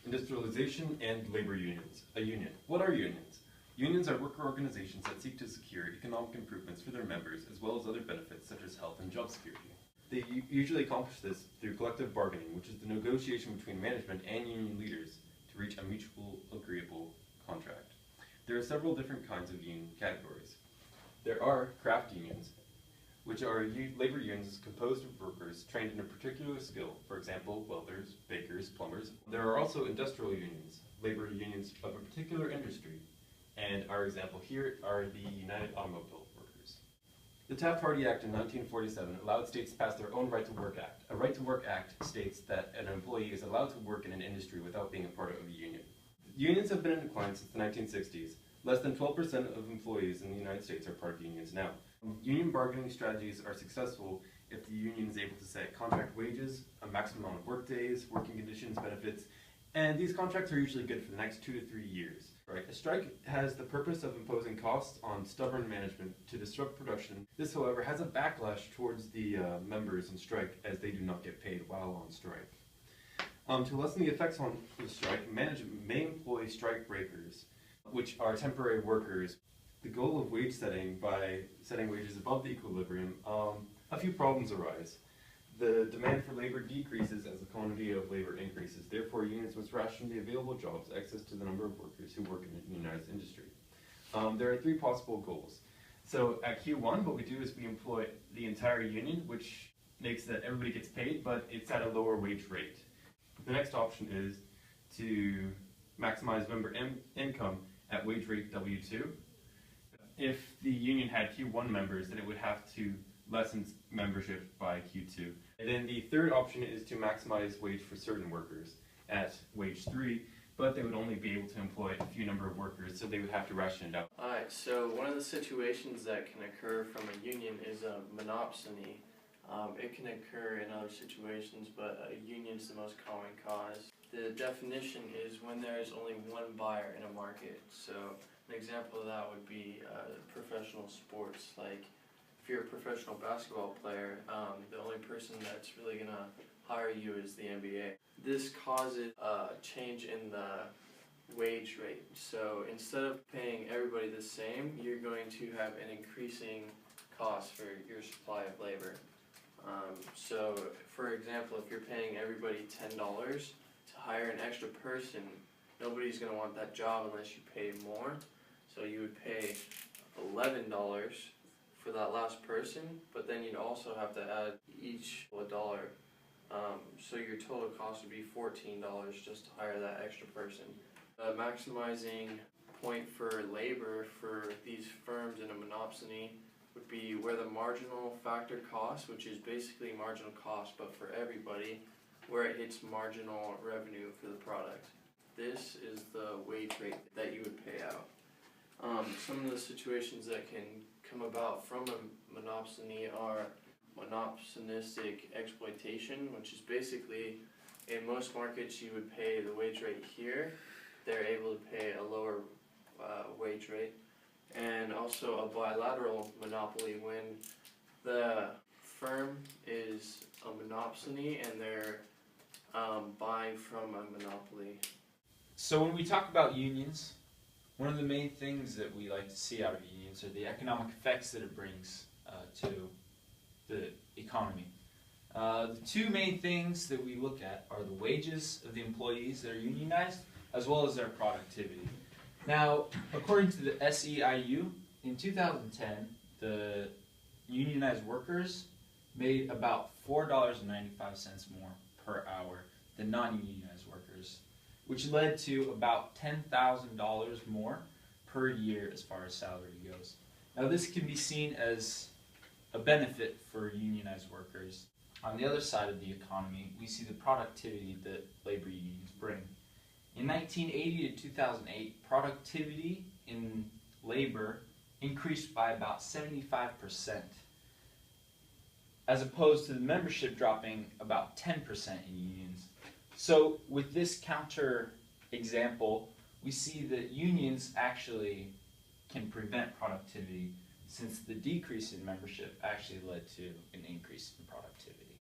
Industrialization and labor unions. A union. What are unions? Unions are worker organizations that seek to secure economic improvements for their members as well as other benefits such as health and job security. They usually accomplish this through collective bargaining, which is the negotiation between management and union leaders to reach a mutual agreeable contract. There are several different kinds of union categories. There are craft unions, which are labor unions composed of workers trained in a particular skill, for example, welders, bakers, plumbers. There are also industrial unions, labor unions of a particular industry, and our example here are the United Automobile Workers. The Taft-Hartley Act in 1947 allowed states to pass their own Right to Work Act. A Right to Work Act states that an employee is allowed to work in an industry without being a part of a union. Unions have been in decline since the 1960s. Less than 12% of employees in the United States are part of unions now. Union bargaining strategies are successful if the union is able to set contract wages, a maximum amount of work days, working conditions, benefits, and these contracts are usually good for the next 2 to 3 years. Right. A strike has the purpose of imposing costs on stubborn management to disrupt production. This, however, has a backlash towards the members in strike as they do not get paid while on strike. To lessen the effects on the strike, management may employ strike breakers, which are temporary workers. The goal of wage setting, by setting wages above the equilibrium, a few problems arise. The demand for labor decreases as the quantity of labor increases. Therefore, unions must ration the available jobs, access to the number of workers who work in the unionized industry. There are 3 possible goals. So at Q1, what we do is we employ the entire union, which makes that everybody gets paid, but it's at a lower wage rate. The next option is to maximize member income at wage rate W2. If the union had Q1 members, then it would have to lessen membership by Q2. And then the third option is to maximize wage for certain workers at wage 3, but they would only be able to employ a few number of workers, so they would have to ration it out. Alright, so one of the situations that can occur from a union is a monopsony. It can occur in other situations, but a union is the most common cause. The definition is when there is only one buyer in a market. So an example of that would be professional sports. Like if you're a professional basketball player, the only person that's really going to hire you is the NBA. This causes a change in the wage rate. So instead of paying everybody the same, you're going to have an increasing cost for your supply of labor. So for example, if you're paying everybody $10 to hire an extra person, nobody's going to want that job unless you pay more. So you would pay $11 for that last person, but then you'd also have to add each $1. So your total cost would be $14 just to hire that extra person. Maximizing point for labor for these firms in a monopsony would be where the marginal factor cost, which is basically marginal cost but for everybody, where it hits marginal revenue for the product. This is the wage rate that you would pay out. Some of the situations that can come about from a monopsony are monopsonistic exploitation, which is basically in most markets you would pay the wage rate here. They're able to pay a lower wage rate. And also a bilateral monopoly, when the firm is a monopsony and they're buying from a monopoly. So when we talk about unions, one of the main things that we like to see out of unions are the economic effects that it brings to the economy. The 2 main things that we look at are the wages of the employees that are unionized, as well as their productivity. Now, according to the SEIU, in 2010, the unionized workers made about $4.95 more per hour than non-unionized workers, which led to about $10,000 more per year as far as salary goes. Now, this can be seen as a benefit for unionized workers. On the other side of the economy, we see the productivity that labor unions bring. In 1980 to 2008, productivity in labor increased by about 75%, as opposed to the membership dropping about 10% in unions. So with this counter example, we see that unions actually can prevent productivity, since the decrease in membership actually led to an increase in productivity.